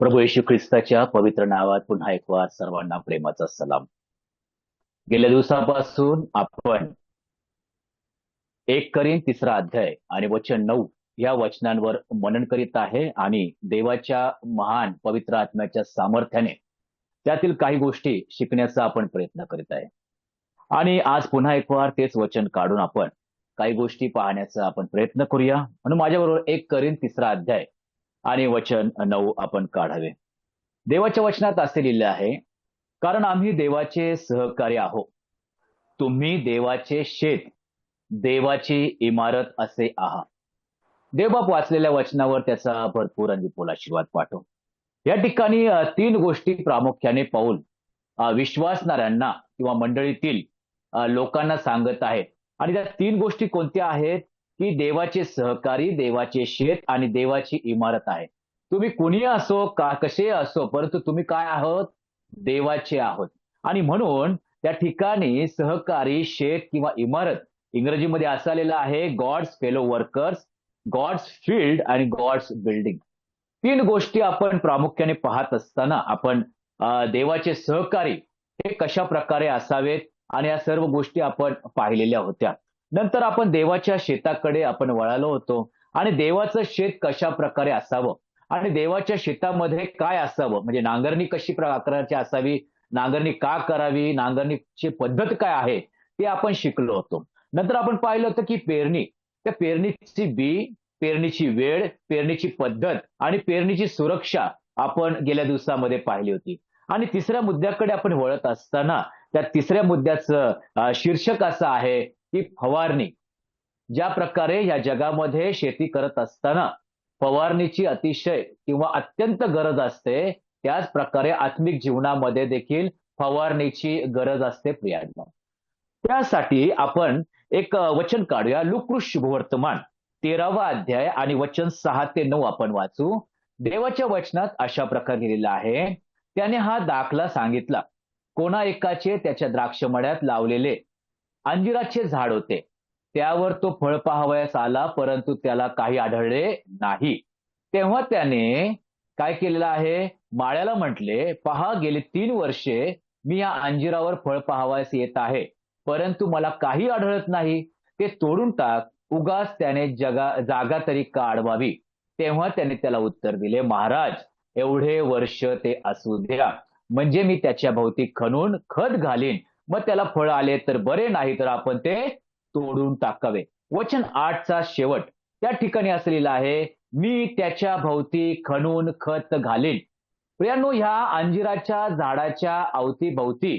प्रभू येशू ख्रिस्ताच्या पवित्र नावात पुन्हा एक वार सर्वांना प्रेमाचा सलाम. गेल्या दिवसापासून आपण 1 तिसरा अध्याय आणि वचन 9 या वचनांवर मनन करीत आहे आणि देवाच्या महान पवित्र आत्म्याच्या सामर्थ्याने त्यातील काही गोष्टी शिकण्याचा आपण प्रयत्न करीत आहे. आणि आज पुन्हा एक वार तेच वचन काढून आपण काही गोष्टी पाहण्याचा आपण प्रयत्न करूया. म्हणून माझ्याबरोबर 1 तिसरा अध्याय आणि वचन 9 आपण काढावे. देवाच्या वचनात असे लिहिले आहे, कारण आम्ही देवाचे सहकारी आहोत. तुम्ही देवाचे शेत, देवाची इमारत असे आहात. देवबाप वाचलेल्या वचनावर त्याचा भरपूर आणि विपुल आशीर्वाद पाठव. या ठिकाणी तीन गोष्टी प्रामुख्याने पाऊल विश्वासणाऱ्यांना किंवा मंडळीतील लोकांना सांगत आहेत. आणि त्या तीन गोष्टी कोणत्या आहेत? की देवाचे सहकारी, देवाचे शेत आणि देवाची इमारत आहे. तुम्ही कुणी असो, कसे असो, परंतु तुम्ही काय आहोत? देवाचे आहोत. आणि म्हणून त्या ठिकाणी सहकारी, शेत किंवा इमारत इंग्रजीमध्ये असं आलेलं आहे, God's fellow workers, God's field आणि गॉड्स बिल्डिंग. तीन गोष्टी आपण प्रामुख्याने पाहत असताना आपण देवाचे सहकारी हे कशा प्रकारे असावेत आणि या सर्व गोष्टी आपण पाहिलेल्या होत्या. नंतर आपण देवाच्या शेताकडे आपण वळालो होतो आणि देवाचं शेत कशा प्रकारे असावं आणि देवाच्या शेतामध्ये काय असावं, म्हणजे नांगरणी कशी प्रकारची असावी, नांगरणी का करावी, नांगरणीची पद्धत काय आहे ते आपण शिकलो होतो. नंतर आपण पाहिलं होतं की पेरणी, त्या पेरणीची बी, पेरणीची वेळ, पेरणीची पद्धत आणि पेरणीची सुरक्षा आपण गेल्या दिवसामध्ये पाहिली होती. आणि तिसऱ्या मुद्द्याकडे आपण वळत असताना त्या तिसऱ्या मुद्द्याचं शीर्षक असं आहे की फवारणी. ज्या प्रकारे या जगामध्ये शेती करत असताना फवारणीची अतिशय किंवा अत्यंत गरज असते, त्याच प्रकारे आत्मिक जीवनामध्ये देखील फवारणीची गरज असते प्रियांनो. त्यासाठी आपण एक वचन काढूया. लूककृष्ण शुभवर्तमान 13वा अध्याय आणि वचन 6 ते 9 आपण वाचू. देवाच्या वचनात अशा प्रकारे लिहिलेलं आहे, त्याने हा दाखला सांगितला. कोणा एकाचे त्याच्या द्राक्षमळ्यात लावलेले अंजिराचे झाड होते. त्यावर तो फळ पाहावयास आला, परंतु त्याला काही आढळले नाही. तेव्हा त्याने काय केलेलं आहे? माळ्याला म्हटले, पहा, गेली 3 वर्षे मी या अंजिरावर फळ पाहावयास येत आहे, परंतु मला काही आढळत नाही. ते तोडून टाक, उगाच त्याने जागा तरी का अडवावी. तेव्हा त्याने त्याला उत्तर दिले, महाराज, एवढे वर्ष ते असू द्या, म्हणजे मी त्याच्या भोवती खणून खत घालीन, मग त्याला फळ आले तर बरे, नाही तर आपण ते तोडून टाकावे. वचन 8चा शेवट त्या ठिकाणी असं लिहिलं आहे, मी त्याच्या भोवती खणून खत घालीन. प्रियांनो, ह्या अंजिराच्या झाडाच्या अवतीभोवती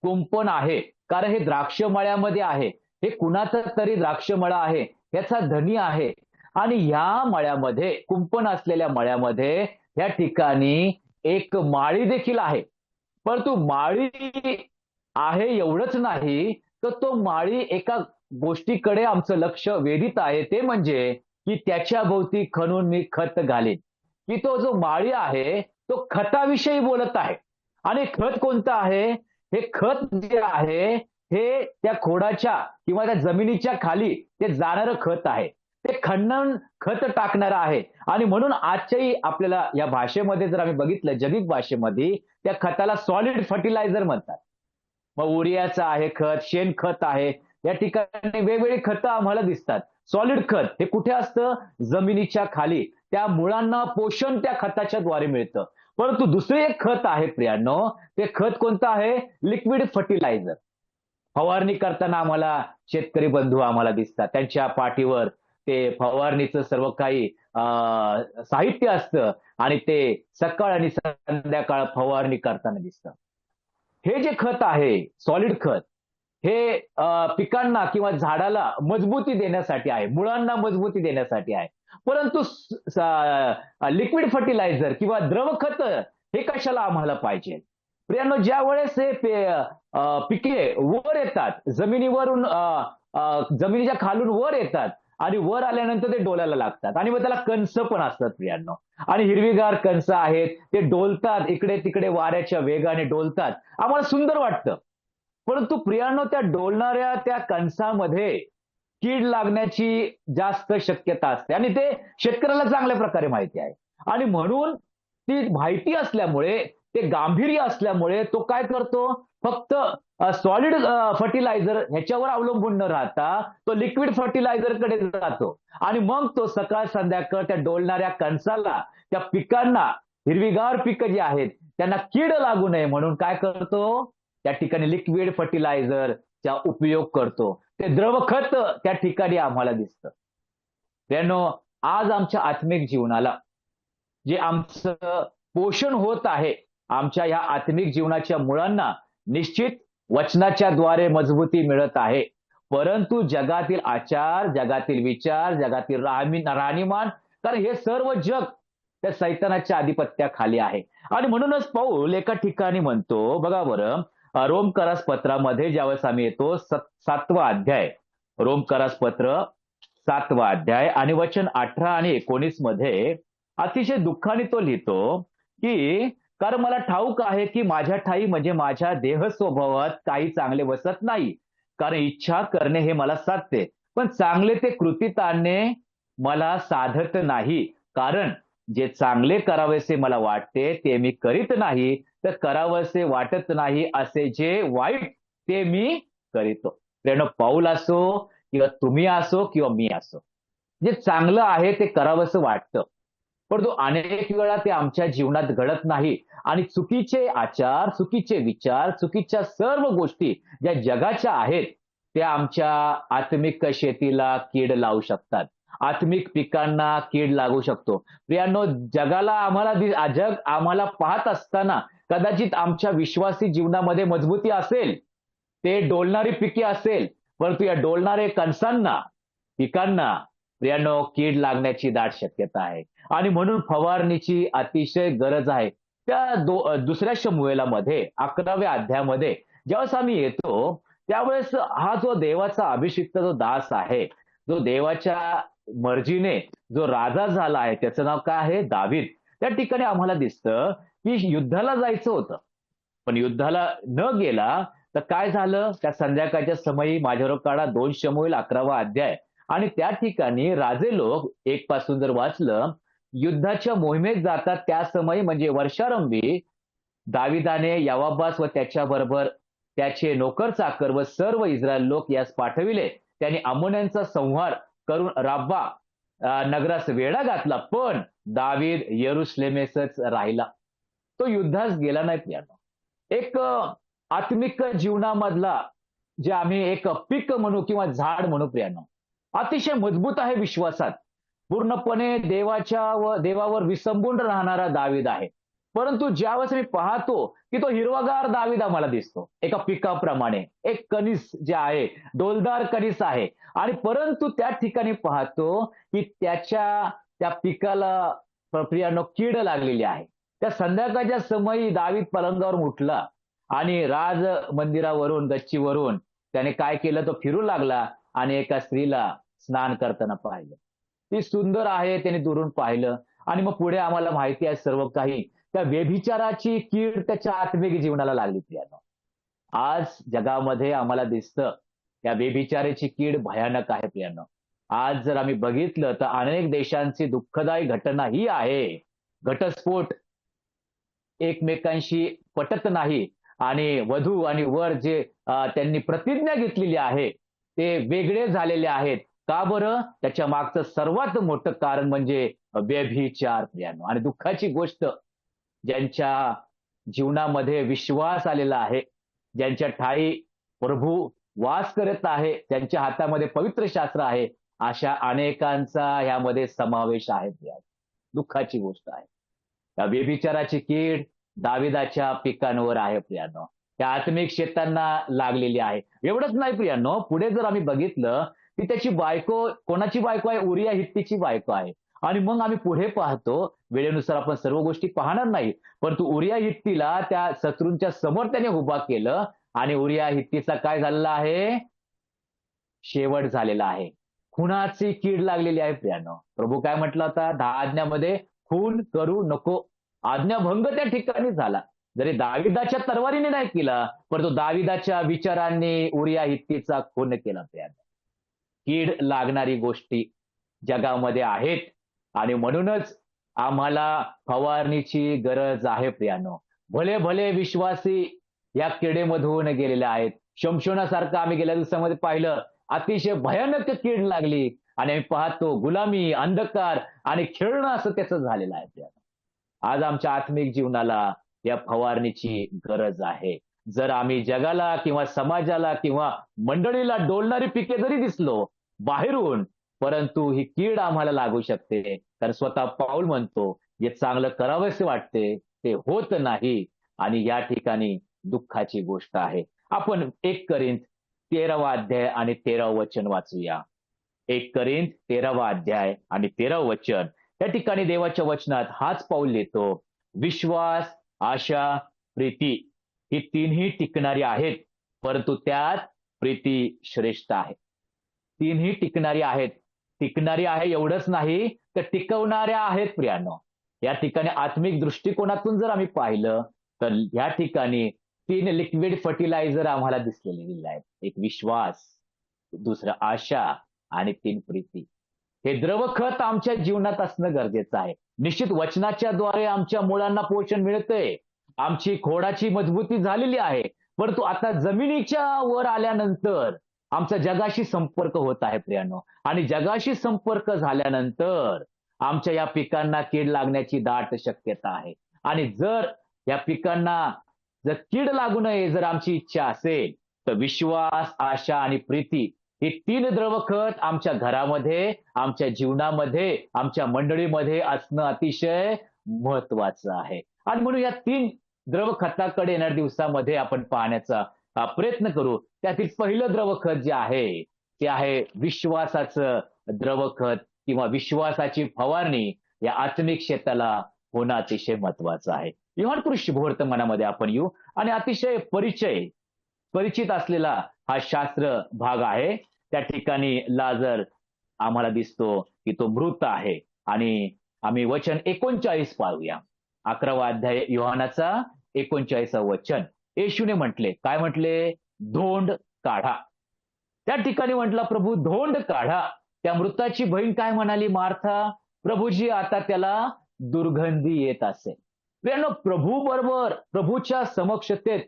कुंपण आहे, कारण हे द्राक्ष मळ्यामध्ये आहे. हे कुणाचं तरी द्राक्ष मळा आहे, याचा धनी आहे. आणि ह्या मळ्यामध्ये, कुंपण असलेल्या मळ्यामध्ये या ठिकाणी एक माळी देखील आहे. परंतु माळी आहे एवढंच नाही, तर तो माळी एका गोष्टीकडे आमचं लक्ष वेधित आहे, ते म्हणजे की त्याच्या भोवती खणून मी खत घालीन. की तो जो माळी आहे तो खताविषयी बोलत आहे. आणि खत कोणतं आहे? हे खत जे आहे हे त्या खोडाच्या किंवा त्या जमिनीच्या खाली ते जाणारं खत आहे. ते खणून खत टाकणारं आहे. आणि म्हणून आजच्याही आपल्याला या भाषेमध्ये जर आम्ही बघितलं, जैविक भाषेमध्ये त्या खताला सॉलिड फर्टिलायझर म्हणतात. मग उरियाचं आहे खत, शेणखत आहे, या ठिकाणी वेगवेगळी खतं आम्हाला दिसतात. सॉलिड खत हे कुठे असतं? जमिनीच्या खाली. त्या मुळांना पोषण त्या खताच्या द्वारे मिळतं. परंतु दुसरे एक खत आहे प्रियांनो, ते खत कोणतं आहे? Liquid fertiliser. फवारणी करताना आम्हाला शेतकरी बंधू आम्हाला दिसतात, त्यांच्या पाठीवर ते फवारणीचं सर्व काही साहित्य असतं आणि ते सकाळ आणि संध्याकाळ फवारणी करताना दिसतं. हे जे खत आहे, सॉलिड खत, हे पिकांना किंवा झाडाला मजबूती देण्यासाठी आहे, मुळांना मजबूती देण्यासाठी आहे. परंतु लिक्विड फर्टिलायझर किंवा द्रव खत हे कशाला आम्हाला पाहिजे? प्रियांनो, ज्या वेळेस हे पिके वर येतात, जमिनीवरून जमिनीच्या खालून वर येतात आणि वर आल्यानंतर ते डोलायला लागतात आणि मग त्याला कणस पण असतात प्रियांनो. आणि हिरवीगार कणस आहेत, ते डोलतात, इकडे तिकडे वाऱ्याच्या वेगाने डोलतात, आम्हाला सुंदर वाटतं. परंतु प्रियांनो, त्या डोलणाऱ्या त्या कणसामध्ये कीड लागण्याची जास्त शक्यता असते आणि ते शेतकऱ्याला चांगल्या प्रकारे माहिती आहे. आणि म्हणून ती माहिती असल्यामुळे, ते गांभीर्य असल्यामुळे तो काय करतो, फक्त सॉलिड फर्टिलायझर ह्याच्यावर अवलंबून न राहता तो लिक्विड फर्टिलायझरकडे जातो आणि मग तो सकाळ संध्याकाळ त्या डोलणाऱ्या कणसाला, त्या पिकांना, हिरवीगार पिकं जी आहेत त्यांना कीड लागू नये म्हणून काय करतो, त्या ठिकाणी लिक्विड फर्टिलायझरचा उपयोग करतो. ते द्रव खत त्या ठिकाणी आम्हाला दिसतं. त्यानो आज आमच्या आत्मिक जीवनाला जे आमचं पोषण होत आहे, आमच्या ह्या आत्मिक जीवनाच्या मुळांना निश्चित वचनाच्या द्वारे मजबूती मिळत आहे. परंतु जगातील आचार, जगातील विचार, जगातील राहणीमान, कारण हे सर्व जग त्या सैतानाच्या आधिपत्याखाली आहे. आणि म्हणूनच पौल एका ठिकाणी म्हणतो, बघा बरं, रोमकरास पत्रामध्ये ज्यावेळेस आम्ही येतो 7वा अध्याय, रोमकरास पत्र 7वा अध्याय आणि वचन 18 आणि 19 मध्ये अतिशय दुःखाने तो लिहितो, की कारण मला ठाऊक आहे की माझ्या ठाई म्हणजे माझ्या देह स्वभावात काही चांगले बसत नाही. कारण इच्छा करणे हे मला साधते, पण चांगले ते कृतीत आणणे मला साधत नाही. कारण जे चांगले करावेसे मला वाटते ते मी करीत नाही, तर करावेसे वाटत नाही असे जे वाईट ते मी करीतो. प्रियानो, पाऊल असो किंवा तुम्ही असो किंवा मी असो, जे चांगलं आहे ते करावंसं वाटतं, परंतु अनेक वेळा ते आमच्या जीवनात घडत नाही आणि चुकीचे आचार, चुकीचे विचार, चुकीच्या सर्व गोष्टी ज्या जगाच्या आहेत त्या आमच्या आत्मिक शेतीला कीड लावू शकतात. आत्मिक पिकांना कीड लागू शकतो. प्रियांनो, जगाला जग आम्हाला पाहत असताना कदाचित आमच्या विश्वासी जीवनामध्ये मजबूती असेल, ते डोलणारी पिके असेल, परंतु या डोलणारे कणसांना, पिकांना प्रियांनो कीड लागण्याची दाट शक्यता आहे आणि म्हणून फवारणीची अतिशय गरज आहे. त्या दुसऱ्या शमूएलामध्ये 11व्या अध्यायामध्ये ज्यावेळेस आम्ही येतो त्यावेळेस हा जो देवाचा अभिषिक्त जो दास आहे, जो देवाच्या मर्जीने जो राजा झाला आहे, त्याचं नाव काय आहे, दावीद. त्या ठिकाणी आम्हाला दिसतं की युद्धाला जायचं होतं, पण युद्धाला न गेला तर काय झालं, त्या संध्याकाळच्या समयी माझ्यावर काढा 2 शमूएल 11वा अध्याय आणि त्या ठिकाणी राजे लोक 1 पासून जर वाचलं, युद्धाच्या मोहिमेत जातात त्या समयी म्हणजे वर्षारंभी दाविदाने योआबास व त्याच्याबरोबर त्याचे नोकर चाकर व सर्व इस्रायल लोक यास पाठविले. त्यांनी अम्मोन्यांचा संहार करून राब्बा नगरास वेढा घातला, पण दावीद यरुशलेमेसच राहिला. तो युद्धास गेला नाही. प्रियानो, एक आत्मिक जीवनामधला जे आम्ही एक पीक म्हणू किंवा झाड म्हणू प्रियानो, अतिशय मजबूत आहे विश्वासात, पूर्णपणे देवावर विसंबून राहणारा दावीद आहे. परंतु ज्यावेळेस मी पाहतो की तो हिरवागार दावीद आम्हाला दिसतो, एका पिकाप्रमाणे, एक कणीस जे आहे, डोलदार कणीस आहे, आणि परंतु त्या ठिकाणी पाहतो की त्या पिकाला प्रियानो कीड लागलेली आहे. त्या संध्याकाळच्या समयी दावीद पलंगावरून उठला आणि राज मंदिरावरून, गच्चीवरून त्याने काय केलं, तो फिरू लागला आणि एका स्त्रीला स्नान करताना पाहिलं. ती सुंदर आहे, त्याने दुरून पाहिलं आणि मग पुढे आम्हाला माहिती आहे सर्व काही. त्या व्यभिचाराची कीड त्याच्या आत्मिक जीवनाला लागली. प्रियानो, आज जगामध्ये आम्हाला दिसतं त्या व्यभिचाराची कीड भयानक आहे. प्रियानो, आज जर आम्ही बघितलं तर अनेक देशांची दुःखदायी घटना ही आहे, घटस्फोट, एकमेकांशी पटत नाही आणि वधू आणि वर जे त्यांनी प्रतिज्ञा घेतलेली आहे ते वेगळे झालेले आहेत. का बरं? त्याच्या मागचं सर्वात मोठं कारण म्हणजे व्यभिचार. प्रियानो, आणि दुःखाची गोष्ट, ज्यांच्या जीवनामध्ये विश्वास आलेला आहे, ज्यांच्या ठाई प्रभू वास करत आहे, त्यांच्या हातामध्ये पवित्र शास्त्र आहे, अशा अनेकांचा यामध्ये समावेश आहे. दुःखाची गोष्ट आहे. त्या व्यभिचाराची कीड दाविदाच्या पिकांवर आहे. प्रियानो, त्या आत्मिक शेतांना लागलेली आहे. एवढंच नाही प्रियानो, पुढे जर आम्ही बघितलं की त्याची बायको, कोणाची बायको आहे, उरिया हित्तीची बायको आहे. आणि मग आम्ही पुढे पाहतो, वेळेनुसार आपण सर्व गोष्टी पाहणार नाही, परंतु उरिया हित्तीला त्या शत्रूंच्या समोर त्याने उभा केलं आणि उरिया हित्तीचा काय झालेला आहे, शेवट झालेला आहे. खुनाची कीड लागलेली आहे. प्रियानो, प्रभू काय म्हटलं होता 10 आज्ञामध्ये, खून करू नको. आज्ञाभंग त्या ठिकाणी झाला. जरी दाविदाच्या तलवारीने नाही केला, परंतु दाविदाच्या विचारांनी उरिया हित्तीचा खून केला. प्रियानो, कीड लागणारी गोष्टी जगामध्ये आहेत आणि म्हणूनच आम्हाला फवारणीची गरज आहे प्रियानो. भले भले विश्वासी या किडेमधून गेलेले आहेत. शमशोनासारखं आम्ही गेल्या दिवसामध्ये पाहिलं, अतिशय भयानक कीड लागली आणि आम्ही पाहतो गुलामी, अंधकार आणि खेळणं असं त्याचं झालेलं आहे प्रियानो. आज आमच्या आत्मिक जीवनाला या फवारणीची गरज आहे. जर आम्ही जगाला किंवा समाजाला किंवा मंडळीला डोलणारी पिके जरी दिसलो बाहेरून, परंतु ही कीड आम्हाला लागू शकते. कारण स्वतः पाऊल म्हणतो, जे चांगलं करावंसे वाटते ते होत नाही आणि या ठिकाणी दुःखाची गोष्ट आहे. आपण 1 कोरिंथ 13वा अध्याय आणि 13वं वचन वाचूया. 1 कोरिंथ 13वा अध्याय आणि 13वं वचन. त्या ठिकाणी देवाच्या वचनात हाच पाऊल देतो. विश्वास, आशा, प्रीती ही तिन्ही टिकणारी आहेत, परंतु त्यात प्रीती श्रेष्ठ आहे. तिन्ही टिकणारी आहेत. टिकणारी आहे एवढंच नाही, तर टिकवणाऱ्या आहेत प्रियानो. या ठिकाणी आत्मिक दृष्टिकोनातून जर आम्ही पाहिलं, तर या ठिकाणी 3 लिक्विड फर्टिलायझर आम्हाला दिसलेले आहेत. एक विश्वास, दुसरं आशा आणि 3 प्रीती. हे द्रव खत आमच्या जीवनात असणं गरजेचं आहे. निश्चित वचनाच्या द्वारे आमच्या मुलांना पोषण मिळतंय. आमची खोडाची मजबूती झालेली आहे. परंतु आता जमिनीच्या वर आल्यानंतर आमचा जगाशी संपर्क होत आहे प्रियानो. आणि जगाशी संपर्क झाल्यानंतर आमच्या या पिकांना कीड लागण्याची दाट शक्यता आहे. आणि जर या पिकांना जर कीड लागू नये जर आमची इच्छा असेल, तर विश्वास, आशा आणि प्रीती ही 3 द्रवखत आमच्या घरामध्ये, आमच्या जीवनामध्ये, आमच्या मंडळीमध्ये असणं अतिशय महत्वाचं आहे. आणि म्हणून या 3 द्रवखताकडे येणाऱ्या दिवसामध्ये आपण पाहण्याचा प्रयत्न करू. त्यातील पहिलं द्रवखत जे आहे, ते आहे विश्वासाचं द्रवखत किंवा विश्वासाची फवारणी या आत्मिक शेताला होणं अतिशय महत्वाचं आहे. योहान शुभवर्तमानामध्ये आपण येऊ आणि अतिशय परिचित असलेला हा शास्त्र भाग आहे. त्या ठिकाणी लाजर आम्हाला दिसतो की तो मृत आहे आणि आम्ही वचन 39 पाहूया. 11वा अध्याय योहानाचा 39वा वचन. येशूने म्हटले, काय म्हटले? धोंड काढा. त्या ठिकाणी म्हटलं, प्रभू धोंड काढा. त्या मृताची बहीण काय म्हणाली? मार्था, प्रभूजी आता त्याला दुर्गंधी येत असे. प्रियानो, प्रभू बरोबर प्रभूच्या समक्षतेत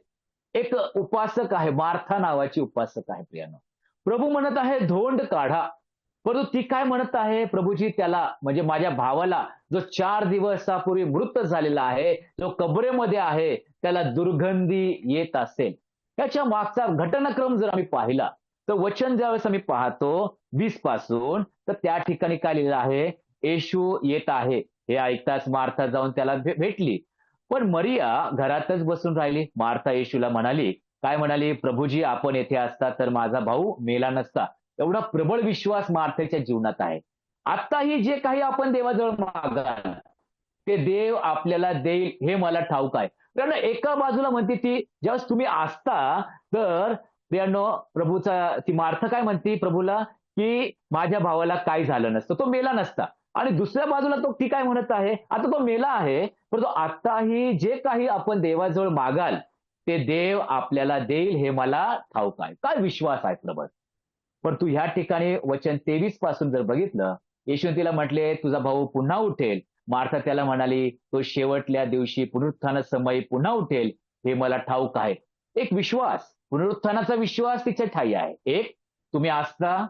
एक उपासक आहे, मार्था नावाची उपासक आहे प्रियानो. प्रभू म्हणत आहे धोंड काढा. परंतु ती काय म्हणत आहे? प्रभूजी त्याला म्हणजे माझ्या भावाला जो 4 दिवसापूर्वी मृत झालेला आहे, जो कबरेमध्ये आहे, त्याला दुर्गंधी येत असेल. त्याच्या मागचा घटनाक्रम जर आम्ही पाहिला तर वचन ज्यावेळेस आम्ही पाहतो 20 पासून, तर त्या ठिकाणी काय लिहिलं आहे? येशू येत आहे हे ऐकताच मार्था जाऊन त्याला भेटली. पण मरिया घरातच बसून राहिली. मार्था येशूला म्हणाली, काय म्हणाली? प्रभूजी आपण येथे असता तर माझा भाऊ मेला नसता. एवढा प्रबळ विश्वास मार्थेच्या जीवनात आहे. आताही जे काही आपण देवाजवळ मागाल ते देव आपल्याला देईल हे मला ठाऊक आहे. कारण एका बाजूला म्हणते ती, ज्यावेळेस तुम्ही असता तर प्रियानो, प्रभूचा ती मार्था काय म्हणते प्रभूला, की माझ्या भावाला काय झालं नसतं, तो मेला नसता. आणि दुसऱ्या बाजूला तो ती काय म्हणत आहे, आता तो मेला आहे, परंतु आताही जे काही आपण देवाजवळ मागाल ते देव आपल्याला देईल हे मला ठाऊक आहे. काय विश्वास आहे प्रबळ. परंतु ह्या ठिकाणी वचन 23 पासून जर बघितलं, येशूने तिला म्हटले तुझा भाऊ पुन्हा उठेल. मार्था त्याला म्हणाली, तो शेवटल्या दिवशी पुनरुत्थान समयी पुन्हा उठेल हे मला ठाऊक आहे. एक विश्वास, पुनरुत्थानाचा विश्वास तिच्या ठाई आहे. एक, तुम्ही असता,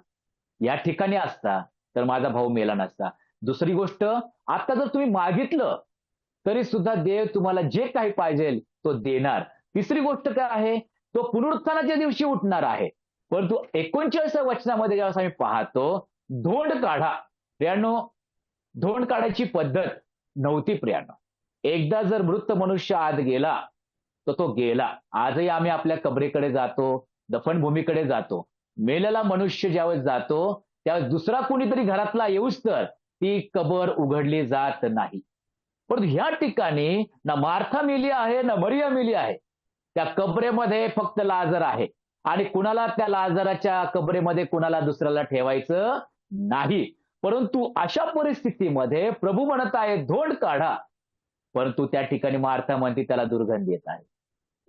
या ठिकाणी असता तर माझा भाऊ मेला नसता. दुसरी गोष्ट, आता जर तुम्ही मागितलं तरी सुद्धा देव तुम्हाला जे काही पाहिजे तो देणार. तिसरी गोष्ट काय आहे? तो पुनरुत्थानाच्या दिवशी उठणार आहे. परंतु 39व्या वचनामध्ये ज्यावेळेस आम्ही पाहतो धोंड काढा. प्रियानो, धोंड काढायची पद्धत नव्हती प्रियानो. एकदा जर मृत मनुष्य आत गेला तर तो गेला. आजही आम्ही आपल्या कबरेकडे जातो, दफनभूमीकडे जातो. मेलेला मनुष्य ज्यावेळेस जातो त्यावेळेस दुसरा कोणीतरी घरातला येऊच तर ती कबर उघडली जात नाही. परंतु ह्या ठिकाणी ना मार्था मेली आहे ना मरिया मेली आहे. त्या कबरेमध्ये फक्त लाजर आहे आणि कुणाला त्या लाजराच्या कबरेमध्ये कुणाला दुसऱ्याला ठेवायचं नाही. परंतु अशा परिस्थितीमध्ये प्रभू म्हणत आहे धोंड काढा. परंतु त्या ठिकाणी मार्था म्हणते त्याला दुर्गंधी येत आहे.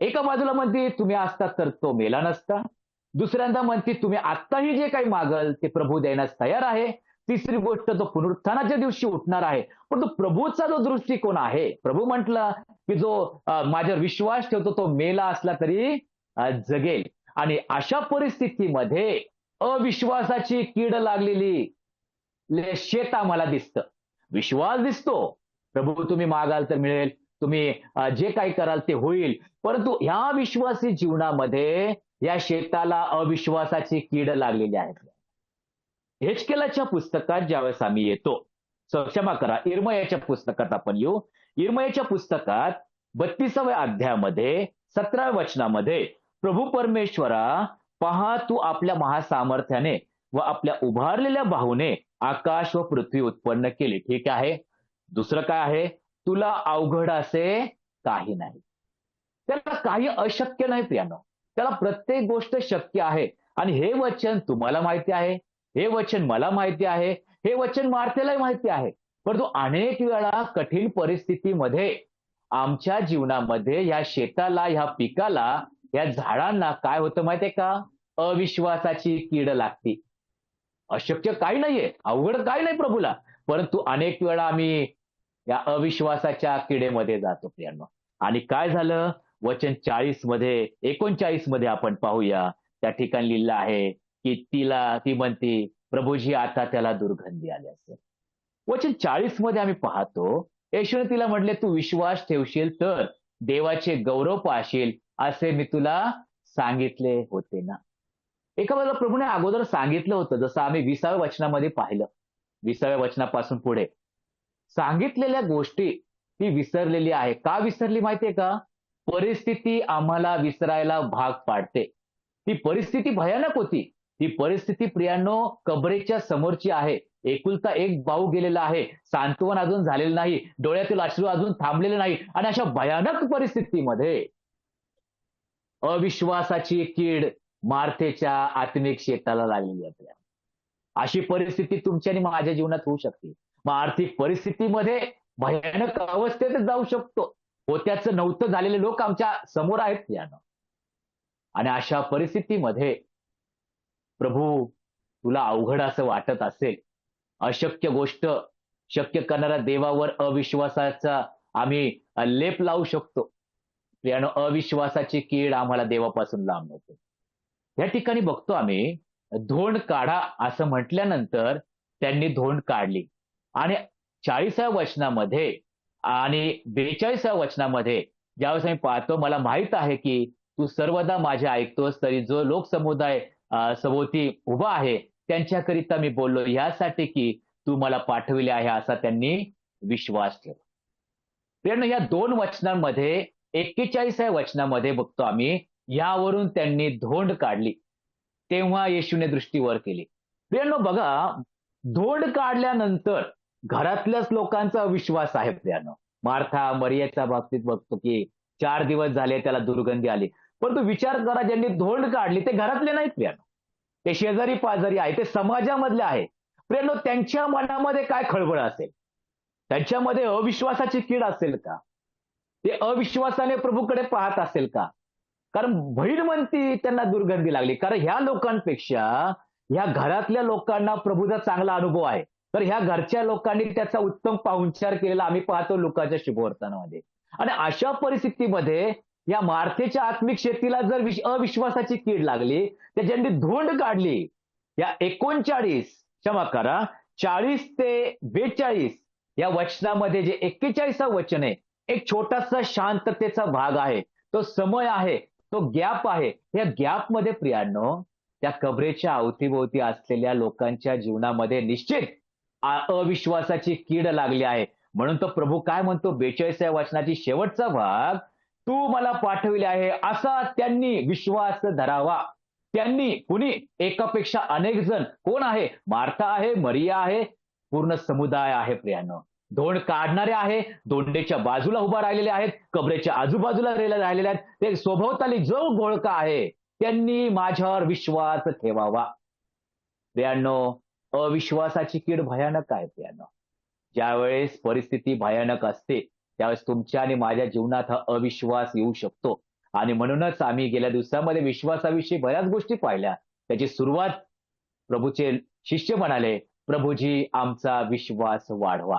एका बाजूला म्हणते तुम्ही असता तर तो मेला नसता. दुसऱ्यांदा म्हणते तुम्ही आत्ताही जे काही मागल ते प्रभू देण्यास तयार आहे. तिसरी गोष्ट तो पुनरुत्थानाच्या दिवशी उठणार आहे. परंतु प्रभूचा जो दृष्टिकोन आहे, प्रभू म्हटलं, की जो माझ्यावर विश्वास ठेवतो तो मेला असला तरी जगेल. आणि अशा परिस्थितीमध्ये अविश्वासाची कीड लागलेली शेत आम्हाला दिसतं. विश्वास दिसतो. प्रभू तुम्ही मागाल तर मिळेल. तुम्ही जे काही कराल ते होईल. परंतु ह्या विश्वासी जीवनामध्ये या शेताला अविश्वासाची कीड लागलेली आहे. हेचकेलाच्या पुस्तकात ज्यावेळेस आम्ही येतो, क्षमा करा, इर्मयाच्या पुस्तकात आपण येऊ. इर्मयाच्या पुस्तकात 32व्या अध्यायामध्ये 17व्या वचनामध्ये प्रभू परमेश्वरा, पहा तू आपल्या महासामर्थ्याने व आपल्या उभारलेल्या बाहूने आकाश व पृथ्वी उत्पन्न केली. ठीक आहे. दुसरं काय आहे? तुला अवघड असे काही नाही. त्याला काही अशक्य नाही प्रियानो. त्याला प्रत्येक गोष्ट शक्य आहे. आणि हे वचन तुम्हाला माहिती आहे, हे वचन मला माहिती आहे, हे वचन मार्थेलाही माहिती आहे. परंतु अनेक वेळा कठीण परिस्थितीमध्ये आमच्या जीवनामध्ये या शेताला, ह्या पिकाला, या झाडांना काय होतं माहितीये का? अविश्वासाची कीड लागते. अशक्य काही नाहीये, अवघड काही नाही प्रभूला. परंतु अनेक वेळा आम्ही या अविश्वासाच्या किडेमध्ये जातो प्रियांनो. आणि काय झालं? वचन 39 मध्ये आपण पाहूया. त्या ठिकाणी लिहिलं आहे, की ती म्हणते, प्रभूजी आता त्याला दुर्गंधी आली असेल. वचन 40 मध्ये आम्ही पाहतो, येशूने तिला म्हटले, तू विश्वास ठेवशील तर देवाचे गौरव पाहशील, असे मी तुला सांगितले होते ना. एका वेळेला प्रभूने अगोदर सांगितलं होतं, जसं आम्ही 20व्या वचनामध्ये पाहिलं. 20व्या वचनापासून पुढे सांगितलेल्या गोष्टी ती विसरलेली आहे. का विसरली माहितीये का? परिस्थिती आम्हाला विसरायला भाग पाडते. ती परिस्थिती भयानक होती. ती परिस्थिती प्रियांनो कबरेच्या समोरची आहे. एकुलता एक भाऊ गेलेला आहे. सांत्वन अजून झालेलं नाही. डोळ्यातील अश्रू अजून थांबलेले नाही. आणि अशा भयानक परिस्थितीमध्ये अविश्वासाची कीड मार्थेच्या आत्मिक शेताला लागलेली आहे. अशी परिस्थिती तुमच्या आणि माझ्या जीवनात होऊ शकते. मग आर्थिक परिस्थितीमध्ये भयानक अवस्थेत जाऊ शकतो. होत्याचं नव्हतं झालेले लोक आमच्या समोर आहेत यानं. आणि अशा परिस्थितीमध्ये प्रभू तुला अवघड असं वाटत असेल, अशक्य गोष्ट शक्य करणाऱ्या देवावर अविश्वासाचा आम्ही लेप लावू शकतो. प्रियानो, अविश्वासाची कीड आम्हाला देवापासून लांब होते. या ठिकाणी बघतो आम्ही, धोंड काढा असं म्हटल्यानंतर त्यांनी धोंड काढली. आणि 40व्या वचनामध्ये आणि 42व्या वचनामध्ये ज्यावेळेस आम्ही पाहतो, मला माहित आहे की तू सर्वदा माझे ऐकतोस, तरी जो लोकसमुदाय सभोवती उभा आहे त्यांच्याकरिता मी बोललो, यासाठी की तू मला पाठविले आहे असा त्यांनी विश्वास ठेवला. प्रियांनो, या 2 वचनांमध्ये 41व्या वचनामध्ये बघतो आम्ही, यावरून त्यांनी धोंड काढली, तेव्हा येशूने दृष्टी वर केली. प्रियांनो बघा, धोंड काढल्यानंतर घरातल्याच लोकांचा विश्वास आहे प्रियांनो. मार्था मरियाच्या बाबतीत बघतो की 4 दिवस झाले त्याला दुर्गंधी आली. परंतु विचार करा, ज्यांनी धोंड काढली ते घरातले नाहीत प्रियांनो. ते शेजारी पाजारी आहे, ते समाजामधले आहे. प्रियांनो, त्यांच्या मनामध्ये काय खळबळ असेल? त्यांच्यामध्ये अविश्वासाची कीड असेल का? ते अविश्वासाने प्रभूकडे पाहत असेल का? कारण बहीण म्हणती त्यांना दुर्गंधी लागली. कारण ह्या लोकांपेक्षा ह्या घरातल्या लोकांना प्रभूचा चांगला अनुभव आहे. तर ह्या घरच्या लोकांनी त्याचा उत्तम पाहुणचार केलेला आम्ही पाहतो लुकाच्या शुभवर्तनामध्ये. आणि अशा परिस्थितीमध्ये या मार्थेच्या आत्मिक शेतीला जर अविश्वासाची कीड लागली, तर ज्यांनी धोंड काढली, या 40 ते 42 या वचनामध्ये जे 41वं वचन आहे, एक छोटासा शांततेचा भाग आहे. तो समय आहे, तो गॅप आहे. या गॅपमध्ये प्रियांनो, त्या कबरेच्या अवतीभोवती असलेल्या लोकांच्या जीवनामध्ये निश्चित अविश्वासाची कीड लागली आहे. म्हणून तो प्रभू काय म्हणतो 42व्या वचनाची शेवटचा भाग, तू मला पाठविले आहे असा त्यांनी विश्वास धरावा. त्यांनी कुणी? एकापेक्षा अनेक जण. कोण आहे? मार्था आहे, मरिया आहे, पूर्ण समुदाय आहे प्रियांनो. धोंड काढणारे आहे, धोंडेच्या बाजूला उभा राहिलेले आहेत, कबरेच्या आजूबाजूला राहिलेले आहेत. ते स्वभावताली जो घोळका आहे त्यांनी माझ्यावर विश्वास ठेवावा. प्रियांनो, अविश्वासाची कीड भयानक आहे प्रियांनो. ज्यावेळेस परिस्थिती भयानक असते त्यावेळेस तुमच्या आणि माझ्या जीवनात हा अविश्वास येऊ शकतो. आणि म्हणूनच आम्ही गेल्या दिवसामध्ये विश्वासाविषयी बऱ्याच गोष्टी पाहिल्या. त्याची सुरुवात प्रभूचे शिष्य म्हणाले, प्रभूजी आमचा विश्वास वाढवा.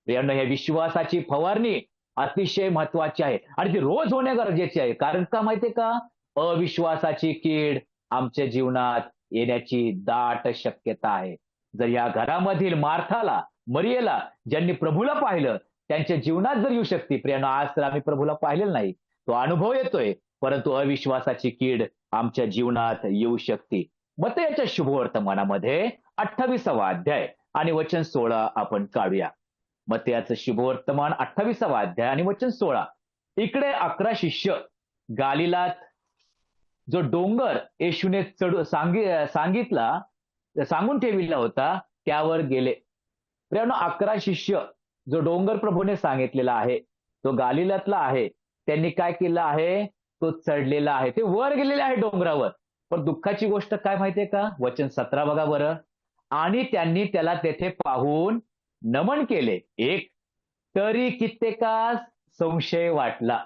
प्रियांनो, या विश्वासाची फवारणी अतिशय महत्वाची आहे आणि ती रोज होणे गरजेचे आहे. कारण का माहितीये का? अविश्वासाची कीड आमच्या जीवनात येण्याची दाट शक्यता आहे. जर या घरामधील मार्थाला, मरियेला ज्यांनी प्रभूला पाहिलं, त्यांच्या जीवनात जर येऊ शकते. प्रियांनो, आज तर आम्ही प्रभूला पाहिलेलं नाही. तो अनुभव येतोय, परंतु अविश्वासाची कीड आमच्या जीवनात येऊ शकते. मत्तयाच्या शुभवर्तमानामध्ये 28वा अध्याय आणि वचन 16 आपण काढूया. मत्तयाचं शुभवर्तमान 28वा अध्याय आणि वचन 16. इकडे 11 शिष्य गालिलात जो डोंगर येशूने सांगितला सांगून ठेविला होता त्यावर गेले. प्रियांनो, 11 शिष्य जो डोंगर प्रभूने सांगितलेला आहे तो गालिलातला आहे. त्यांनी काय केलं आहे? तो चढलेला आहे, ते वर गेलेले आहे डोंगरावर. पण दुःखाची गोष्ट काय माहितीये का? वचन 17 बघा बरं. आणि त्यांनी त्याला तेथे पाहून नमन केले. एक तरी कित्येकास संशय वाटला.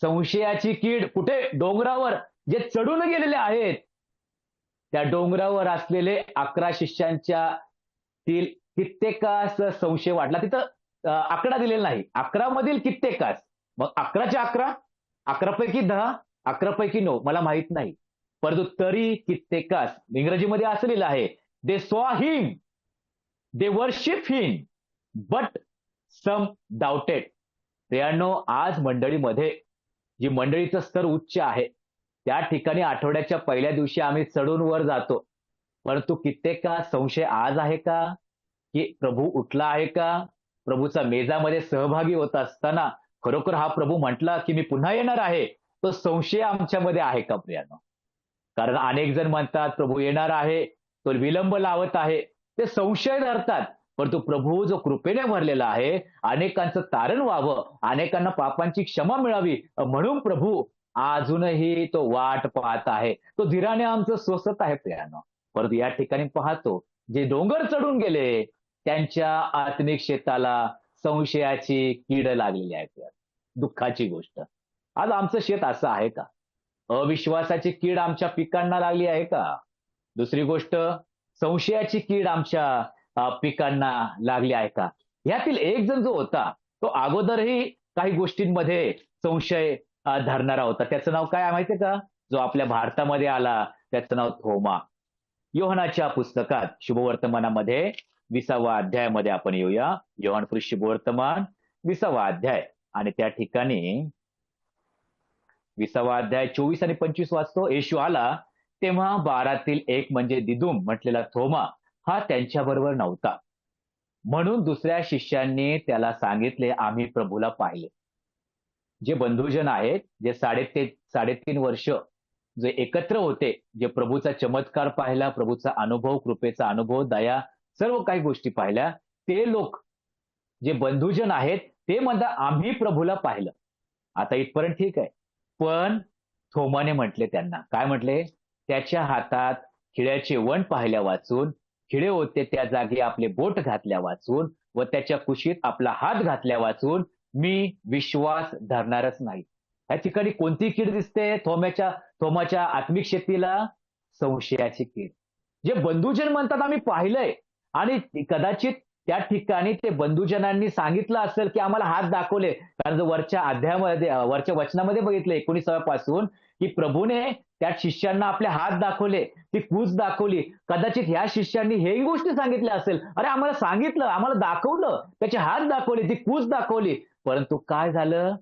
संशयाची कीड कुठे? डोंगरावर जे चढून गेलेले आहेत. त्या डोंगरावर असलेले 11 शिष्यांच्या तील कित्येकास संशय वाटला. तिथं आकडा दिलेला नाही. 11 मधील कित्येकास. मग 11च्या 11, 11 पैकी 10, 11 पैकी 9 मला माहित नाही. परंतु तरी कित्येकास इंग्रजीमध्ये असं लिहिलं आहे, they saw him, they worship him, but some doubted. प्रियांनो, आज मंडळीमध्ये जी मंडळीचं स्तर उच्च आहे, त्या ठिकाणी आठवड्याच्या पहिल्या दिवशी आम्ही चढून वर जातो. परंतु कित्येका संशय आज आहे का? की प्रभू उठला आहे का? प्रभूचा मेजामध्ये सहभागी होत असताना खरोखर हा प्रभू म्हटला की मी पुन्हा येणार आहे, तो संशय आमच्यामध्ये आहे का प्रियांनो? कारण अनेक जण म्हणतात प्रभू येणार आहे, तो विलंब लावत आहे, ते संशय धरतात. परंतु प्रभू जो कृपेने भरलेला आहे, अनेकांचं तारण व्हावं, अनेकांना पापांची क्षमा मिळावी म्हणून प्रभू अजूनही तो वाट पाहत आहे. तो धीराने आमचं सोसत आहे प्रियांनो. परंतु या ठिकाणी पाहतो जे डोंगर चढून गेले त्यांच्या आत्मिक शेताला संशयाची कीड लागलेली आहे. दुःखाची गोष्ट. आज आमचं शेत असं आहे का? अविश्वासाची कीड आमच्या पिकांना लागली आहे का? दुसरी गोष्ट, संशयाची कीड आमच्या पिकांना लागली आहे का? यातील एक जण जो होता तो अगोदरही काही गोष्टींमध्ये संशय धरणारा होता. त्याचं नाव काय माहितीये का? जो आपल्या भारतामध्ये आला त्याचं नाव थोमा. योहानाच्या पुस्तकात शुभवर्तमानामध्ये 20वा अध्यायामध्ये आपण येऊया. योहान शुभवर्तमान 20वा अध्याय आणि त्या ठिकाणी 20वा अध्याय 24 आणि 25 वाचतो. येशू आला तेव्हा 12तील एक म्हणजे दिदुम म्हटलेला थोमा हा त्यांच्याबरोबर नव्हता. म्हणून दुसऱ्या शिष्यांनी त्याला सांगितले, आम्ही प्रभूला पाहिले. जे बंधुजन आहेत, जे 3.5 वर्ष जे एकत्र होते, जे प्रभूचा चमत्कार पाहिला, प्रभूचा अनुभव, कृपेचा अनुभव, दया, सर्व काही गोष्टी पाहिल्या, ते लोक जे बंधुजन आहेत ते म्हणतात आम्ही प्रभूला पाहिलं. आता इथपर्यंत ठीक आहे. पण थोमाने म्हटले त्यांना, काय म्हटले? त्याच्या हातात खिळ्याचे वण पाहिल्या वाचून, खिळे होते त्या जागी आपले बोट घातल्या वाचून व त्याच्या कुशीत आपला हात घातल्या वाचून मी विश्वास धरणारच नाही. या ठिकाणी कोणती कीड दिसते? थोमाच्या आत्मिक शेतीला संशयाची कीड. जे बंधुजन म्हणतात आम्ही पाहिलंय आणि कदाचित त्या ठिकाणी ते बंधुजनांनी सांगितलं असेल की आम्हाला हात दाखवले. कारण वरच्या अध्यायामध्ये वरच्या वचनामध्ये बघितलं 19व्या पासून की प्रभूने त्या शिष्यांना आपले हात दाखवले, ती कूच दाखवली. कदाचित ह्या शिष्यांनी हेही गोष्टी सांगितल्या असेल, अरे आम्हाला सांगितलं, आम्हाला दाखवलं, त्याचे हात दाखवले, ती कूच दाखवली. परंतु काय झालं?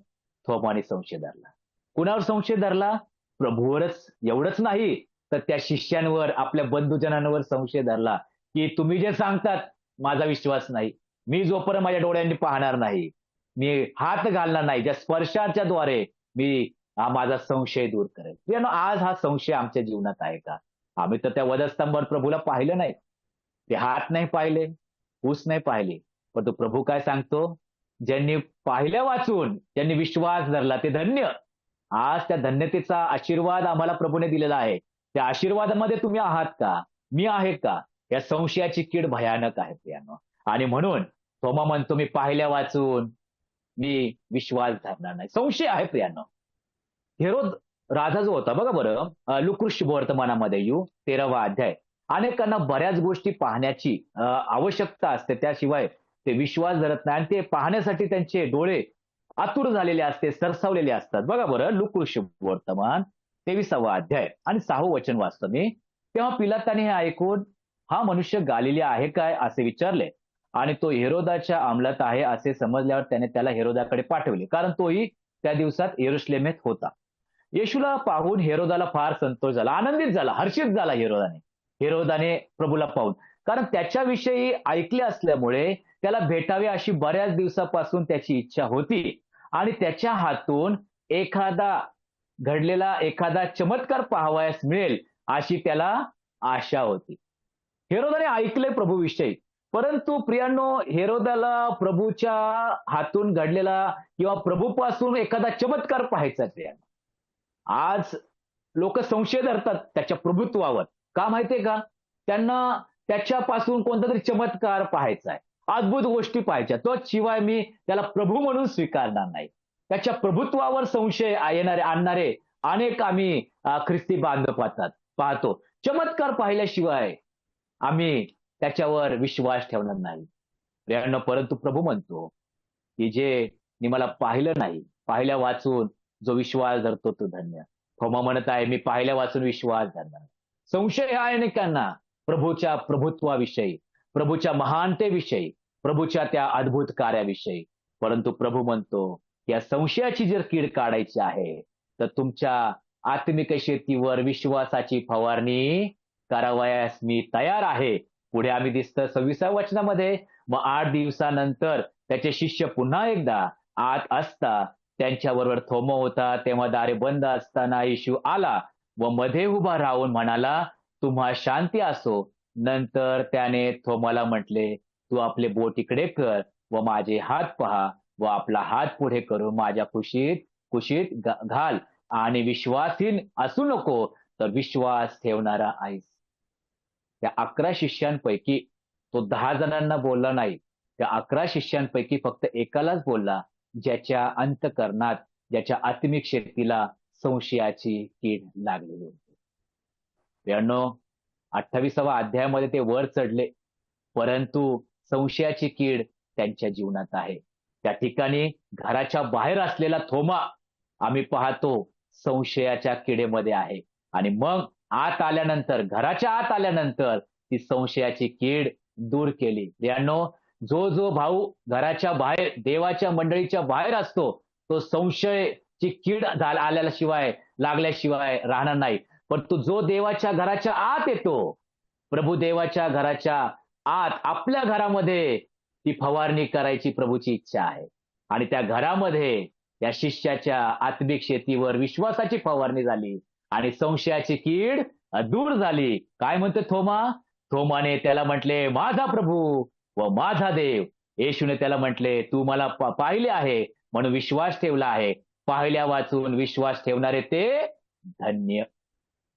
थोमाने संशय धरला. कुणावर संशय धरला? प्रभूवरच. एवढंच नाही तर त्या शिष्यांवर, आपल्या बंधुजनांवर संशय धरला की तुम्ही जे सांगतात माझा विश्वास नाही. मी जोपर्यंत माझ्या डोळ्यांनी पाहणार नाही, मी हात घालणार नाही, ज्या स्पर्शाच्या द्वारे मी माझा संशय दूर करेल. यानं आज हा संशय आमच्या जीवनात आहे का? आम्ही तर त्या वधस्तंभावर प्रभूला पाहिलं नाही, ते हात नाही पाहिले, ऊस नाही पाहिली. पण तो प्रभू काय सांगतो? ज्यांनी पाहिल्या वाचून ज्यांनी विश्वास धरला ते धन्य. आज त्या धन्यतेचा आशीर्वाद आम्हाला प्रभूने दिलेला आहे. त्या आशीर्वादामध्ये तुम्ही आहात का? मी आहे का? या संशयाची कीड भयानक आहे प्रियांनो. आणि म्हणून थोमा म्हणतो मी पाहिल्या वाचून मी विश्वास धरणार नाही. संशय आहे प्रियांनो. हेरोद राजा जो होता बघा बरं, लुक शुभवर्तमानामध्ये येऊ 13वा अध्याय अनेकांना बऱ्याच गोष्टी पाहण्याची आवश्यकता असते. त्याशिवाय ते विश्वास धरत नाही आणि ते पाहण्यासाठी त्यांचे डोळे आतुर झालेले असते, सरसावलेले असतात. बघा बरं लूक वर्तमान 23वा अध्याय आणि 6वं वचन वाचतो मी. तेव्हा पिलाताने हे ऐकून, "हा मनुष्य गालिली आहे काय?" असे विचारले. आणि तो हेरोदाच्या अंमलात आहे असे समजल्यावर त्याने त्याला हेरोदाकडे पाठवले. कारण तोही त्या दिवसात यरुशलेमेत होता. येशूला पाहून हेरोदाला फार संतोष झाला, आनंदित झाला, हर्षित झाला हेरोदाने प्रभूला पाहून. कारण त्याच्याविषयी ऐकले असल्यामुळे त्याला भेटावे अशी बऱ्याच दिवसापासून त्याची इच्छा होती आणि त्याच्या हातून एखादा एखादा चमत्कार पाहावयास मिळेल अशी त्याला आशा होती. हेरोदाने ऐकले प्रभूविषयी, परंतु प्रियांनो हेरोदाला प्रभूच्या हातून घडलेला किंवा प्रभूपासून एखादा चमत्कार पाहायचा आहे प्रियांनो. आज लोक संशय धरतात त्याच्या प्रभुत्वावर. का माहितीये का? त्यांना त्याच्यापासून कोणता तरी चमत्कार पाहायचा आहे. अद्भुत गोष्टी पाहायच्या. तोच शिवाय मी त्याला प्रभू म्हणून स्वीकारणार नाही. त्याच्या प्रभुत्वावर संशय आणणारे अनेक आम्ही ख्रिस्ती बांधव पाहतो. चमत्कार पाहिल्याशिवाय आम्ही त्याच्यावर विश्वास ठेवणार नाही. प्रियांनो, परंतु प्रभू म्हणतो, की जे मी मला पाहिलं नाही, पाहिल्या वाचून जो विश्वास धरतो तो धन्य. थोमा म्हणत आहे, मी पाहिल्या वाचून विश्वास धरणार. संशय आहे अनेकांना प्रभूच्या प्रभुत्वाविषयी, प्रभूच्या महानतेविषयी, प्रभूच्या त्या अद्भुत कार्याविषयी. परंतु प्रभू म्हणतो, या संशयाची जर कीड काढायची आहे, तर तुमच्या आत्मिक शेतीवर विश्वासाची फवारणी करावयास मी तयार आहे. पुढे आम्ही दिसतं 26व्या वचनामध्ये, मग 8 दिवसानंतर त्याचे शिष्य पुन्हा एकदा आत असता त्यांच्याबरोबर थोमा होता. तेव्हा दारे बंद असताना येशू आला व मध्ये उभा राहून म्हणाला, तुम्हा शांती असो. नंतर त्याने थोमाला म्हटले, तू आपले बोट इकडे कर व माझे हात पहा व आपला हात पुढे करून माझ्या कुशीत घाल आणि विश्वासहीन असू नको तर विश्वास ठेवणारा आहेस. त्या 11 शिष्यांपैकी तो 10 जणांना बोलला नाही. त्या 11 शिष्यांपैकी फक्त एकालाच बोलला, ज्याच्या अंतःकरणात, ज्याच्या आत्मिक शेतीला संशयाची कीड लागलेली होती. प्रियांनो, 28व्या अध्यायामध्ये ते वर चढले, परंतु संशयाची कीड त्यांच्या जीवनात आहे. त्या ठिकाणी घराच्या बाहेर असलेला थोमा आम्ही पाहतो संशयाच्या किडेमध्ये आहे आणि मग घराच्या आत आल्यानंतर ती संशयाची कीड दूर केली. प्रियांनो, जो भाऊ घराच्या बाहेर देवाच्या मंडळीच्या बाहेर असतो तो संशयाची कीड लागल्याशिवाय राहणार नाही. परंतु जो देवाच्या घराच्या आत येतो, प्रभू देवाच्या घराच्या आत आपल्या घरामध्ये ती फवारणी करायची प्रभूची इच्छा आहे आणि त्या घरामध्ये त्या शिष्याच्या आत्मिक शेतीवर विश्वासाची फवारणी झाली आणि संशयाची कीड दूर झाली. काय म्हणतो थोमाने त्याला म्हटले, माझा प्रभू व माझा देव. येशूने त्याला म्हटले, तू मला पाहिले आहे म्हणून विश्वास ठेवला आहे. पाहिल्या वाचून विश्वास ठेवणारे ते धन्य.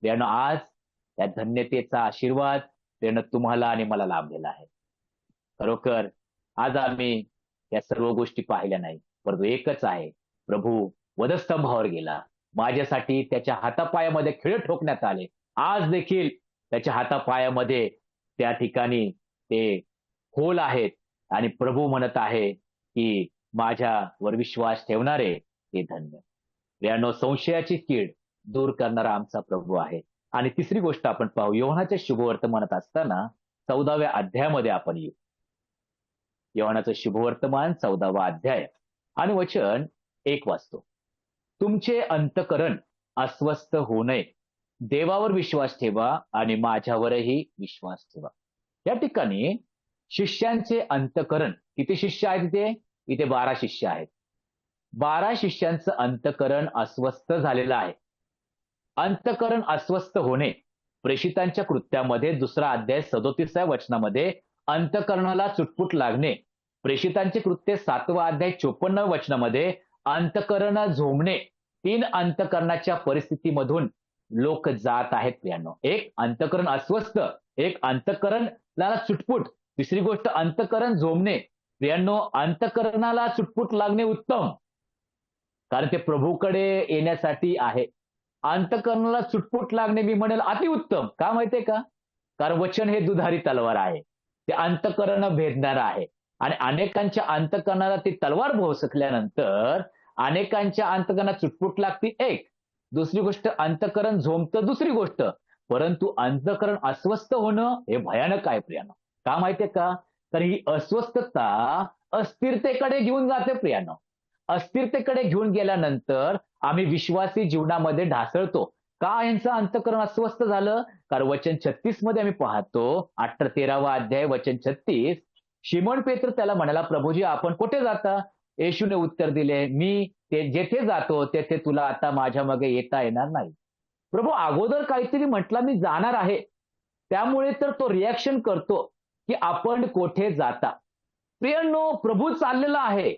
त्यानं आज त्या धन्यतेचा आशीर्वाद त्यानं तुम्हाला आणि मला लाभलेला आहे. खरोखर आज आम्ही या सर्व गोष्टी पाहिल्या नाही, परंतु एकच आहे, प्रभू वधस्तंभावर गेला. माझ्यासाठी त्याच्या हातापायामध्ये खिळे ठोकण्यात आले. आज देखील त्याच्या हातापायामध्ये त्या ठिकाणी ते खोल आहेत आणि प्रभू म्हणत आहे की माझ्यावर विश्वास ठेवणारे हे धन्य. प्रियांनो, संशयाची कीड दूर करणारा आमचा प्रभू आहे. आणि तिसरी गोष्ट आपण पाहू, योहानाच्या शुभवर्तमानात असताना 14व्या अध्यायामध्ये आपण येऊ. योहानाचं शुभवर्तमान 14वा अध्याय आणि वचन 1 वाचतो. तुमचे अंतःकरण अस्वस्थ होऊ नये, देवावर विश्वास ठेवा आणि माझ्यावरही विश्वास ठेवा. या ठिकाणी शिष्यांचे अंतःकरण, किती शिष्य आहेत इथे 12 शिष्य आहेत. 12 शिष्यांचं अंतःकरण अस्वस्थ झालेलं आहे. अंतःकरण अस्वस्थ होणे प्रेषितांच्या कृत्यामध्ये 2रा अध्याय 37व्या वचनामध्ये अंतःकरणाला चुटपुट लागणे, प्रेषितांचे कृत्य 7वा अध्याय 54व्या वचनामध्ये अंतःकरण झोंबणे. 3 अंतःकरणाच्या परिस्थितीमधून लोक जात आहेत प्रियांनो. एक अंतःकरण अस्वस्थ, एक अंतःकरणाला चुटपुट, तिसरी गोष्ट अंतःकरण झोंबणे. प्रियांनो, अंतःकरणाला चुटपुट लागणे उत्तम, कारण ते प्रभूकडे येण्यासाठी आहे. अंतःकरणाला चुटपुट लागणे मी म्हणेल अतिउत्तम. का माहितीये का? कारण वचन हे दुधारी तलवार आहे. ते अंतःकरण भेदणारं आहे आणि अनेकांच्या अंतःकरणाला ती तलवार भोसकल्यानंतर अनेकांच्या अंतःकरणात चुटपुट लागती एक. दुसरी गोष्ट अंतःकरण झोंबतं दुसरी गोष्ट. परंतु अंतःकरण अस्वस्थ होणं हे भयानक आहे प्रियानो. का माहितीये का? तर ही अस्वस्थता अस्थिरतेकडे घेऊन जाते प्रियानो. अस्थिरतेकडे घेऊन गेल्यानंतर आम्ही विश्वासी जीवनामध्ये ढासळतो. का यांचं अंतःकरण अस्वस्थ झालं? कारण वचन 36 मध्ये आम्ही पाहतो, 13वा अध्याय वचन 36. शिमोन पेत्र त्याला म्हणाला, प्रभुजी आपण कुठे जाता? येशूने उत्तर दिले, मी जेथे जातो तेथे तुला आता माझ्या मागे येता येणार नाही. प्रभू अगोदर काहीतरी म्हटलं मी जाणार आहे. त्यामुळे तर तो रिएक्शन करतो, की आपण कोठे जाता? प्रियांनो, प्रभू चाललेला आहे.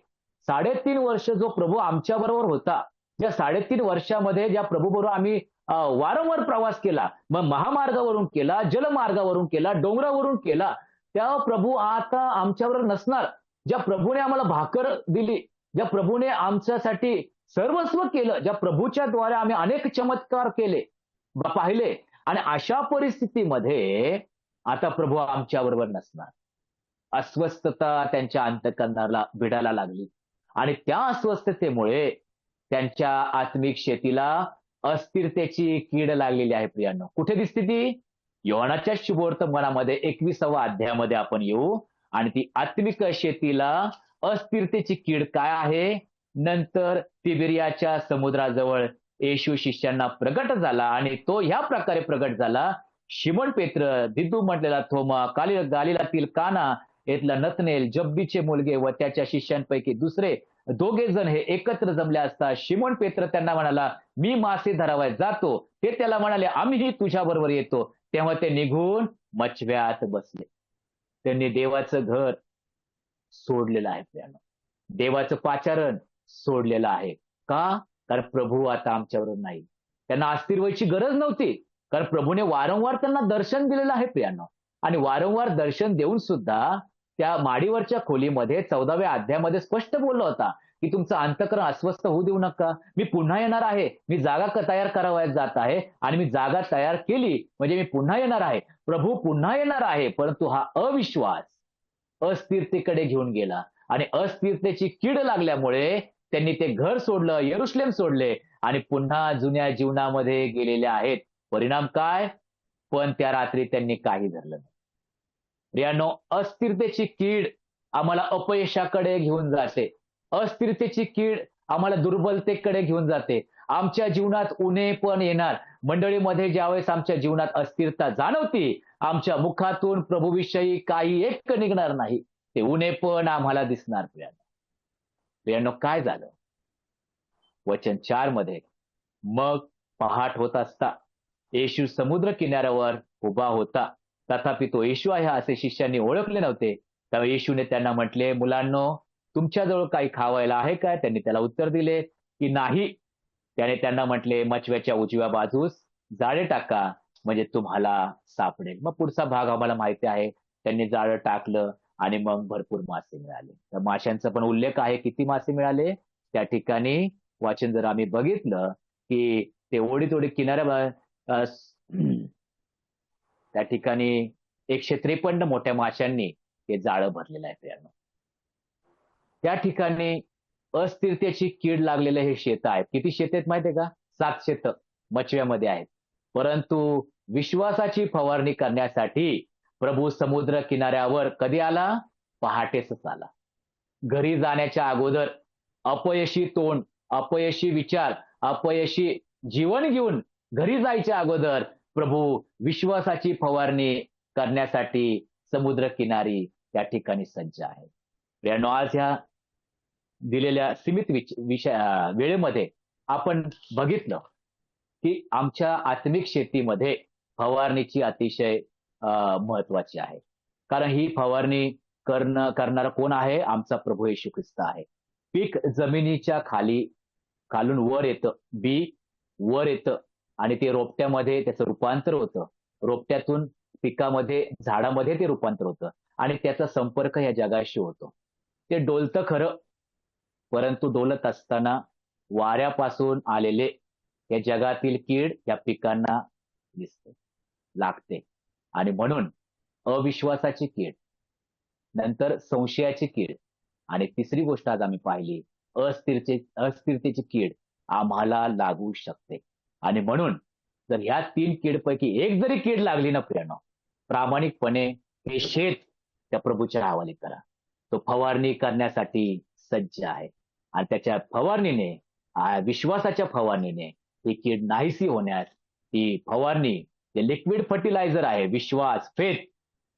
3.5 वर्ष जो प्रभू आमच्याबरोबर होता, या 3.5 वर्षामध्ये ज्या प्रभूबरोबर आम्ही वारंवार प्रवास केला, मग महामार्गावरून केला, जलमार्गावरून केला, डोंगरावरून केला, त्या प्रभू आता आमच्याबरोबर नसणार. ज्या प्रभूने आम्हाला भाकर दिली, ज्या प्रभूने आमच्यासाठी सर्वस्व केलं, ज्या प्रभूच्या द्वारे आम्ही अनेक चमत्कार केले, पाहिले आणि अशा परिस्थितीमध्ये आता प्रभू आमच्याबरोबर नसणार. अस्वस्थता त्यांच्या अंतःकरणाला भिडायला लागली आणि त्या अस्वस्थतेमुळे त्यांच्या आत्मिक शेतीला अस्थिरतेची कीड लागलेली आहे प्रियांनो. कुठे दिसते ती? योहानाच्या शुभवर्तमानामध्ये 21वा अध्यायामध्ये आपण येऊ आणि ती आत्मिक शेतीला अस्थिरतेची कीड काय आहे? नंतर तिबिरियाच्या समुद्राजवळ येशू शिष्यांना प्रगट झाला आणि तो ह्या प्रकारे प्रगट झाला. शिमोन पेत्र, दिदू म्हटलेला थोमा, गालिलातील काना इथला नतनेल, जब्बीचे मुलगे व त्याच्या शिष्यांपैकी दुसरे दोघे जण हे एकत्र जमले असता शिमोन पेत्र त्यांना म्हणाला, मी मासे धरावयास जातो. ते त्याला म्हणाले, आम्हीही तुझ्या बरोबर येतो. तेव्हा ते निघून मछव्यात बसले. त्यांनी देवाचं घर सोडलेलं आहे प्रियानो. देवाचं पाचारण सोडलेलं आहे. का? कारण प्रभू आता आमच्याबरोबर नाही. त्यांना अस्थिर व्हायची गरज नव्हती. कारण प्रभूने वारंवार त्यांना दर्शन दिलेलं आहे प्रियानो. आणि वारंवार दर्शन देऊन सुद्धा त्या माडीवरच्या खोलीमध्ये 14व्या अध्यायामध्ये स्पष्ट बोलला होता, की तुमचं अंतःकरण अस्वस्थ होऊ देऊ नका. मी पुन्हा येणार आहे. मी जागा तयार करावयास जात आहे आणि मी जागा तयार केली म्हणजे मी पुन्हा येणार आहे. प्रभू पुन्हा येणार आहे. परंतु हा अविश्वास अस्थिरतेकडे घेऊन गेला आणि अस्थिरतेची कीड लागल्यामुळे त्यांनी ते घर सोडलं, यरुशलेम सोडले आणि पुन्हा जुन्या जीवनामध्ये गेलेले आहेत. परिणाम काय? पण त्या रात्री त्यांनी काही धरलं नाही. प्रियानो, अस्थिरतेची कीड आम्हाला अपयशाकडे घेऊन जाते. अस्थिरतेची कीड आम्हाला दुर्बलतेकडे घेऊन जाते. आमच्या जीवनात उणे पण येणार. मंडळीमध्ये ज्यावेळेस आमच्या जीवनात अस्थिरता जाणवती, आमच्या मुखातून प्रभूविषयी काही एक निघणार नाही. ते उणे पण आम्हाला दिसणार प्रियानो. प्रियानो, काय झालं? वचन 4 मध्ये, मग पहाट होत असता येशू समुद्र किनाऱ्यावर उभा होता. तथापि तो येशू आहे असे शिष्यांनी ओळखले नव्हते. तेव्हा येशूने त्यांना म्हटले, मुलांनो, तुमच्याजवळ काही खावायला आहे काय? त्यांनी त्याला उत्तर दिले की नाही. त्याने त्यांना म्हटले, मछव्याच्या उजव्या बाजूस जाळे टाका म्हणजे तुम्हाला सापडेल. मग पुढचा भाग आम्हाला माहिती आहे. त्यांनी जाळं टाकलं आणि मग भरपूर मासे मिळाले. तर माशांचा पण उल्लेख आहे. किती मासे मिळाले? त्या ठिकाणी वाचन जर आम्ही बघितलं की ते ओढीत ओढीत किनाऱ्या त्या ठिकाणी 153 मोठ्या माशांनी हे जाळं भरलेलं आहे प्रियानो. त्या ठिकाणी अस्थिरतेची कीड लागलेले हे शेत आहेत. किती शेत आहेत माहितीये का? 7 शेत मचव्यामध्ये आहेत. परंतु विश्वासाची फवारणी करण्यासाठी प्रभू समुद्र किनाऱ्यावर कधी आला? पहाटेच आला. घरी जाण्याच्या अगोदर अपयशी तोंड, अपयशी विचार, अपयशी जीवन घेऊन घरी जायच्या अगोदर प्रभू विश्वासाची फवारणी करण्यासाठी समुद्र किनारी त्या ठिकाणी सज्ज आहे. प्रियानो, आज ह्या दिलेल्या सीमित वेळेमध्ये आपण बघितलं की आमच्या आत्मिक शेतीमध्ये फवारणीची अतिशय महत्वाची आहे. कारण ही फवारणी करणारा कोण आहे? आमचा प्रभू येशू ख्रिस्त आहे. पीक जमिनीच्या खालून वर येतं, बी वर येतं आणि ते रोपट्यामध्ये त्याचं रूपांतर होतं. रोपट्यातून पिकामध्ये, झाडामध्ये ते रूपांतर होतं आणि त्याचा संपर्क या जगाशी होतो. ते डोलतं खरं, परंतु डोलत असताना वाऱ्यापासून आलेले या जगातील कीड या पिकांना दिसते, लागते आणि म्हणून अविश्वासाची कीड, नंतर संशयाची कीड आणि तिसरी गोष्ट आज आम्ही पाहिली, अस्थिरतेची कीड आम्हाला लागू शकते. आणि म्हणून जर ह्या 3 कीडपैकी एक जरी कीड लागली ना प्रियानो, प्रामाणिकपणे हे शेत त्या प्रभूच्या हवाली करा. तो फवारणी करण्यासाठी सज्ज आहे आणि त्याच्या फवारणीने, विश्वासाच्या फवारणीने ही कीड नाहीशी होण्यास, ही फवारणी, जे लिक्विड फर्टिलायझर आहे, विश्वास, फेथ,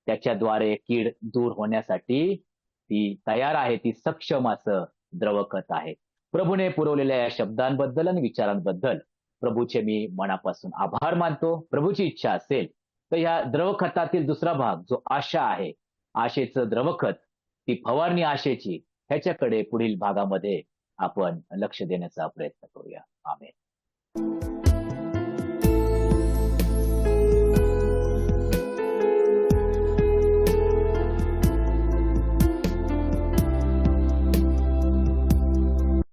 त्याच्याद्वारे कीड दूर होण्यासाठी ती तयार आहे, ती सक्षम असं द्रवखत आहे. प्रभूने पुरवलेल्या या शब्दांबद्दल आणि विचारांबद्दल प्रभूचे मी मनापासून आभार मानतो. प्रभूची इच्छा असेल तर ह्या द्रवखतातील दुसरा भाग जो आशा आहे, आशेचं द्रवखत, ती फवारणी आशेची, ह्याच्याकडे पुढील भागामध्ये आपण लक्ष देण्याचा प्रयत्न करूया. आमेन.